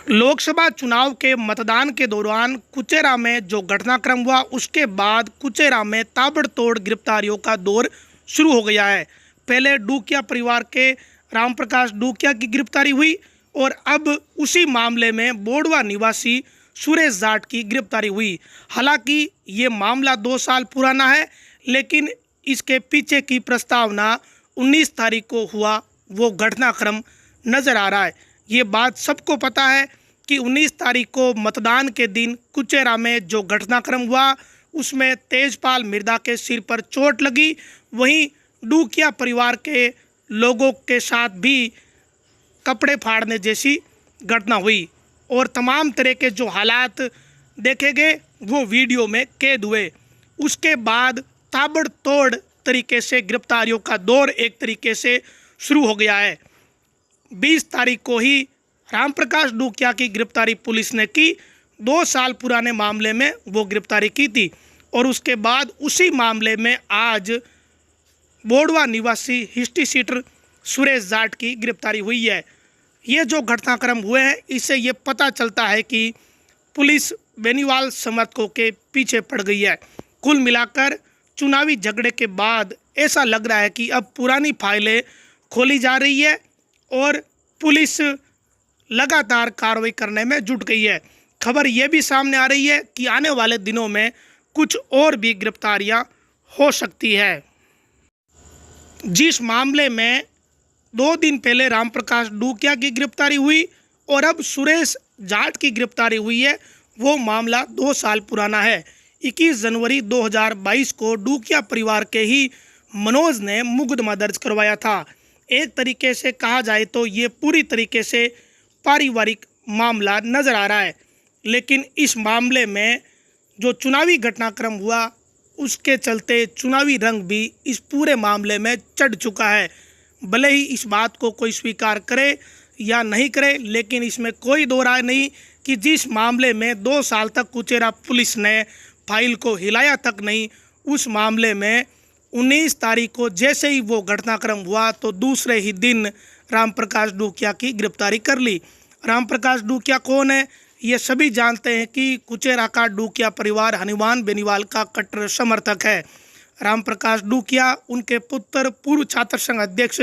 लोकसभा चुनाव के मतदान के दौरान कुचेरा में जो घटनाक्रम हुआ, उसके बाद कुचेरा में ताबड़तोड़ गिरफ्तारियों का दौर शुरू हो गया है। पहले डूकिया परिवार के रामप्रकाश डूकिया की गिरफ्तारी हुई और अब उसी मामले में बोडवा निवासी सुरेश जाट की गिरफ्तारी हुई। हालांकि ये मामला 2 साल पुराना है, लेकिन इसके पीछे की प्रस्तावना 19 तारीख को हुआ वो घटनाक्रम नज़र आ रहा है। ये बात सबको पता है कि 19 तारीख को मतदान के दिन कुचेरा में जो घटनाक्रम हुआ, उसमें तेजपाल मिर्दा के सिर पर चोट लगी। वहीं डूकिया परिवार के लोगों के साथ भी कपड़े फाड़ने जैसी घटना हुई और तमाम तरह के जो हालात देखे गए वो वीडियो में कैद हुए। उसके बाद ताबड़तोड़ तरीके से गिरफ्तारियों का दौर एक तरीके से शुरू हो गया है। 20 तारीख को ही रामप्रकाश डूकिया की गिरफ्तारी पुलिस ने की। 2 साल पुराने मामले में वो गिरफ्तारी की थी और उसके बाद उसी मामले में आज बोडवा निवासी हिस्ट्री सीटर सुरेश जाट की गिरफ्तारी हुई है। ये जो घटनाक्रम हुए हैं, इससे ये पता चलता है कि पुलिस बेनीवाल समर्थकों के पीछे पड़ गई है। कुल मिलाकर चुनावी झगड़े के बाद ऐसा लग रहा है कि अब पुरानी फाइलें खोली जा रही है और पुलिस लगातार कार्रवाई करने में जुट गई है। खबर ये भी सामने आ रही है कि आने वाले दिनों में कुछ और भी गिरफ्तारियां हो सकती है। जिस मामले में 2 दिन पहले रामप्रकाश डूकिया की गिरफ्तारी हुई और अब सुरेश जाट की गिरफ्तारी हुई है, वो मामला 2 साल पुराना है। 21 जनवरी 2022 को डूकिया परिवार के ही मनोज ने मुकदमा दर्ज करवाया था। एक तरीके से कहा जाए तो ये पूरी तरीके से पारिवारिक मामला नज़र आ रहा है, लेकिन इस मामले में जो चुनावी घटनाक्रम हुआ, उसके चलते चुनावी रंग भी इस पूरे मामले में चढ़ चुका है। भले ही इस बात को कोई स्वीकार करे या नहीं करे, लेकिन इसमें कोई दो राय नहीं कि जिस मामले में 2 साल तक कुचेरा पुलिस ने फाइल को हिलाया तक नहीं, उस मामले में 19 तारीख को जैसे ही वो घटनाक्रम हुआ तो दूसरे ही दिन रामप्रकाश डूकिया की गिरफ्तारी कर ली। रामप्रकाश डूकिया कौन है? ये सभी जानते हैं कि कुचेरा का डूकिया परिवार हनुमान बेनीवाल का कट्टर समर्थक है। रामप्रकाश डूकिया, उनके पुत्र पूर्व छात्र संघ अध्यक्ष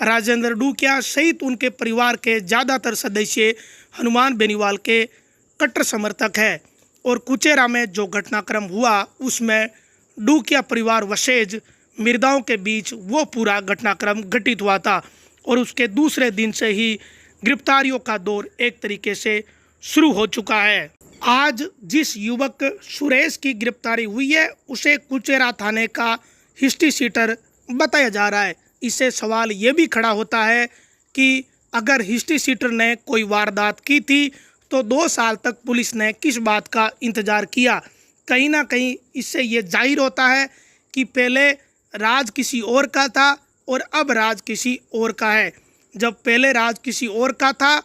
राजेंद्र डूकिया सहित उनके परिवार के ज़्यादातर सदस्य हनुमान बेनीवाल के कट्टर समर्थक है। और कुचेरा में जो घटनाक्रम हुआ, उसमें डूकिया परिवार वशेज मिर्दाओं के बीच वो पूरा घटनाक्रम घटित हुआ था और उसके दूसरे दिन से ही गिरफ्तारियों का दौर एक तरीके से शुरू हो चुका है। आज जिस युवक सुरेश की गिरफ्तारी हुई है, उसे कुचेरा थाने का हिस्ट्री सीटर बताया जा रहा है। इससे सवाल ये भी खड़ा होता है कि अगर हिस्ट्री सीटर ने कोई वारदात की थी तो 2 साल तक पुलिस ने किस बात का इंतज़ार किया। कहीं ना कहीं इससे ये जाहिर होता है कि पहले राज किसी और का था और अब राज किसी और का है। जब पहले राज किसी और का था,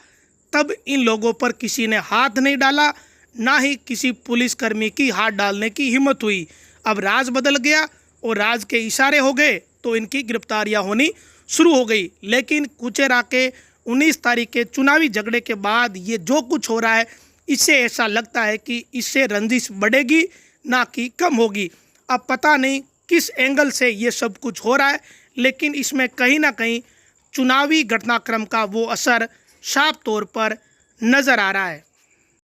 तब इन लोगों पर किसी ने हाथ नहीं डाला, ना ही किसी पुलिसकर्मी की हाथ डालने की हिम्मत हुई। अब राज बदल गया और राज के इशारे हो गए तो इनकी गिरफ्तारियां होनी शुरू हो गई। लेकिन कुचेरा के 19 तारीख के चुनावी झगड़े के बाद ये जो कुछ हो रहा है, इससे ऐसा लगता है कि इससे रंजिश बढ़ेगी ना कि कम होगी। अब पता नहीं किस एंगल से ये सब कुछ हो रहा है, लेकिन इसमें कहीं ना कहीं चुनावी घटनाक्रम का वो असर साफ तौर पर नज़र आ रहा है।